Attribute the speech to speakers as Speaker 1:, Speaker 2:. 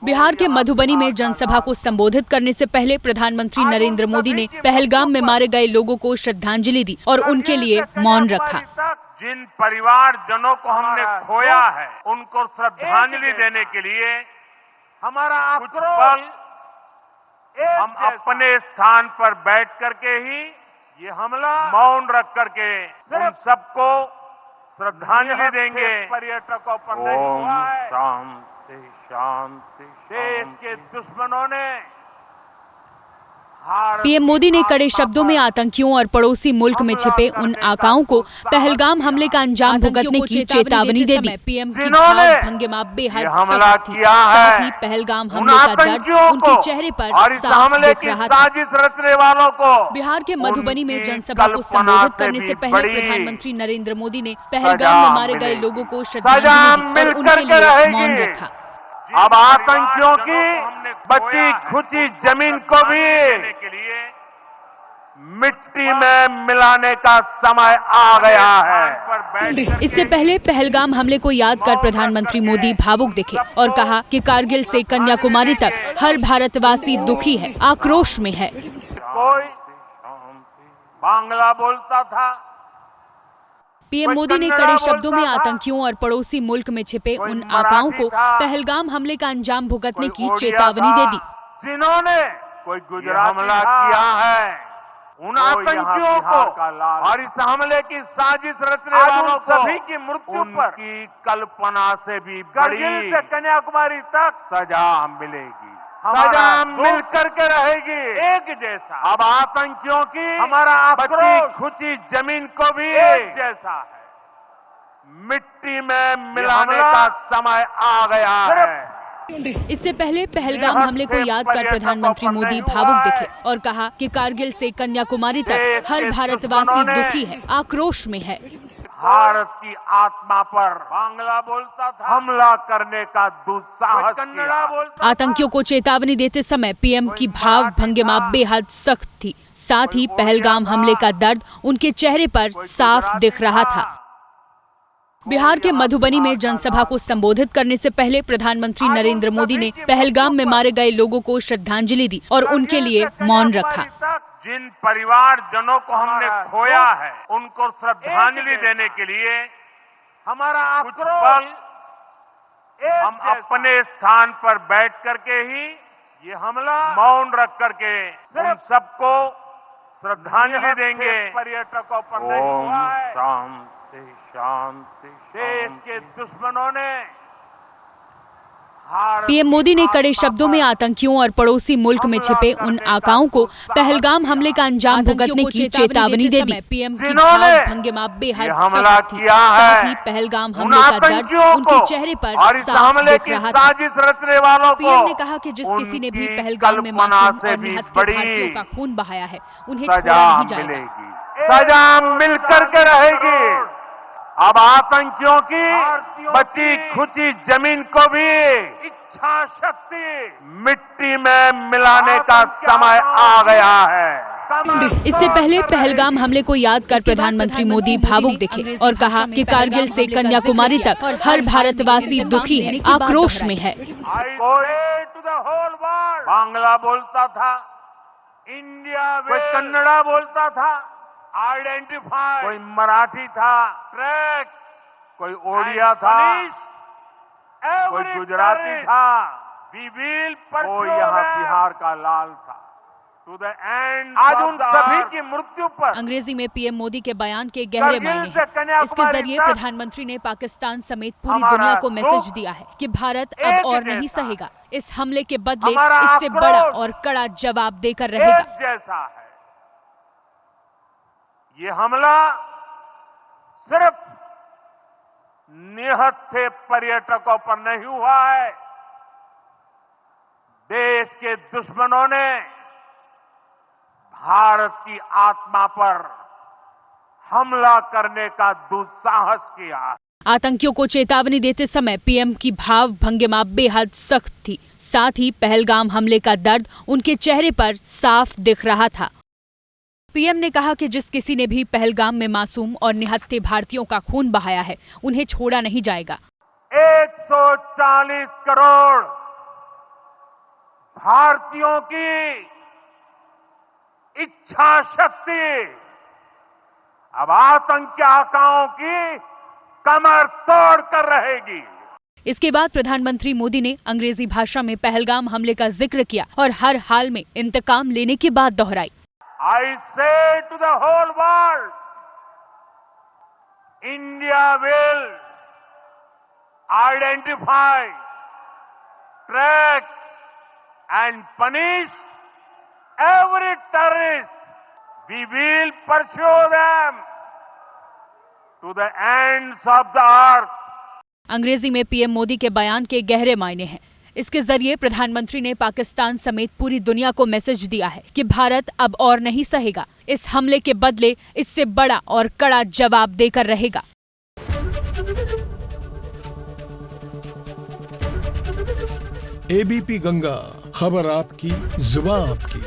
Speaker 1: बिहार के मधुबनी में जनसभा को संबोधित करने से पहले प्रधानमंत्री नरेंद्र मोदी ने पहलगाम में मारे गए लोगों को श्रद्धांजलि दी और उनके लिए मौन रखा।
Speaker 2: जिन परिवारजनों को हमने खोया है, उनको श्रद्धांजलि देने के लिए हमारा आक्रोश हम अपने स्थान पर बैठ करके ही ये हमला मौन रख करके उन सबको श्रद्धांजलि देंगे। पर्यटकों पर नहीं हुआ है। शांति शांति। देश के दुश्मनों ने
Speaker 1: पीएम मोदी ने कड़े शब्दों में आतंकियों और पड़ोसी मुल्क में छिपे उन आकाओं को पहलगाम हमले का अंजाम भुगतने की चेतावनी दे दी। पीएम की भाव भंगिमा बेहद सख्त थी। साथ ही पहलगाम हमले का दर्द उनके चेहरे पर साफ दिख रहा था।
Speaker 2: रचने वालों को
Speaker 1: बिहार के मधुबनी में जनसभा को संबोधित करने से पहले प्रधानमंत्री नरेंद्र मोदी ने पहलगाम में मारे गए लोगों को श्रद्धांजलि दी और उनके लिए मौन रखा।
Speaker 2: अब आतंकियों की बची खुची जमीन को भी मिट्टी में मिलाने का समय आ गया है।
Speaker 1: इससे पहले पहलगाम हमले को याद कर प्रधानमंत्री मोदी भावुक दिखे और कहा कि कारगिल से कन्याकुमारी तक हर भारतवासी दुखी है, आक्रोश में है।
Speaker 2: कोई बांग्ला बोलता था।
Speaker 1: पीएम मोदी ने कड़े शब्दों में आतंकियों और पड़ोसी मुल्क में छिपे उन आकाओं को पहलगाम हमले का अंजाम भुगतने की चेतावनी दे दी।
Speaker 2: जिन्होंने कोई गुजरात हमला किया है, उन आतंकियों को और इस हमले की साजिश रचने वालों को सभी की मृत्यु पर की कल्पना से भी बड़ी से कन्याकुमारी तक सजा मिलेगी। सजा मिल करके रहेगी एक जैसा। अब आतंकियों की हमारा बची खुची जमीन को भी एक जैसा है, मिट्टी में मिलाने का समय आ गया है।
Speaker 1: इससे पहले पहलगाम हमले को याद कर प्रधानमंत्री मोदी भावुक दिखे और कहा कि कारगिल से कन्याकुमारी तक हर भारतवासी दुखी है, आक्रोश में है।
Speaker 2: भारत की आत्मा पर बांग्ला बोलता था, हमला करने का दुस्साहस किया।
Speaker 1: आतंकियों को चेतावनी देते समय पीएम की भाव भंगिमा बेहद सख्त थी। साथ ही पहलगाम हमले का दर्द उनके चेहरे पर साफ दिख रहा था। बिहार के मधुबनी में जनसभा को संबोधित करने से पहले प्रधानमंत्री नरेंद्र मोदी ने पहलगाम में मारे गए लोगों को श्रद्धांजलि दी और उनके लिए मौन रखा।
Speaker 2: जिन परिवारजनों को हमने खोया है, उनको श्रद्धांजलि देने के लिए हमारा आक्रोश हम अपने स्थान पर बैठ करके ही ये हमला मौन रख करके उन सबको श्रद्धांजलि देंगे। पर्यटकों पर नहीं हुआ है। शांति शांति। देश के दुश्मनों ने
Speaker 1: पीएम मोदी ने कड़े शब्दों में आतंकियों और पड़ोसी मुल्क में छिपे उन आकाओं को पहलगाम हमले का अंजाम भुगतने की चेतावनी दे दी। पीएम की भाव भंगिमा बेहद सख्त थी। साथ ही पहलगाम हमले का दर्द उनके चेहरे पर साफ दिख रहा था। पीएम ने कहा कि जिस किसी ने भी पहलगाम में मासूम और निहत्थे भारतीयों का खून बहाया है, उन्हें छोड़ा नहीं जाएगा।
Speaker 2: सजा मिल करके रहेगी। अब आतंकियों की बची खुची जमीन को भी इच्छा शक्ति मिट्टी में मिलाने का समय आ गया है।
Speaker 1: इससे पहले पहलगाम हमले को याद कर प्रधानमंत्री मोदी भावुक दिखे और कहा कि कारगिल से कन्याकुमारी तक हर भारतवासी दुखी है, आक्रोश में है।
Speaker 2: बांग्ला बोलता था, इंडिया कोई कन्नड़ा बोलता था, आइडेंटिफाई कोई मराठी था, ट्रैक कोई ओडिया था, कोई गुजराती था, कोई यहाँ बिहार का लाल था। टू द एंड आज उन सभी की मृत्यु पर
Speaker 1: अंग्रेजी में पीएम मोदी के बयान के गहरे मायने हैं। इसके जरिए प्रधानमंत्री ने पाकिस्तान समेत पूरी दुनिया को मैसेज दिया है कि भारत अब और नहीं सहेगा। इस हमले के बदले इससे बड़ा और कड़ा जवाब देकर रहेगा।
Speaker 2: जैसा है ये हमला सिर्फ निहत्थे पर्यटकों पर नहीं हुआ है। देश के दुश्मनों ने भारत की आत्मा पर हमला करने का दुस्साहस किया।
Speaker 1: आतंकियों को चेतावनी देते समय पीएम की भाव भंगिमा बेहद सख्त थी। साथ ही पहलगाम हमले का दर्द उनके चेहरे पर साफ दिख रहा था। पीएम ने कहा कि जिस किसी ने भी पहलगाम में मासूम और निहत्थे भारतीयों का खून बहाया है, उन्हें छोड़ा नहीं जाएगा।
Speaker 2: 140 करोड़ भारतीयों की इच्छा शक्ति अब आतंकी आकाओं की कमर तोड़ कर रहेगी।
Speaker 1: इसके बाद प्रधानमंत्री मोदी ने अंग्रेजी भाषा में पहलगाम हमले का जिक्र किया और हर हाल में इंतकाम लेने की बात दोहराई।
Speaker 2: I say to the whole world, India will identify, track and punish every terrorist. We will pursue them to the ends of the earth.
Speaker 1: अंग्रेजी में पीएम मोदी के बयान के गहरे मायने हैं। इसके जरिए प्रधानमंत्री ने पाकिस्तान समेत पूरी दुनिया को मैसेज दिया है कि भारत अब और नहीं सहेगा। इस हमले के बदले इससे बड़ा और कड़ा जवाब देकर रहेगा।
Speaker 3: एबीपी गंगा, खबर आपकी, जुबान आपकी।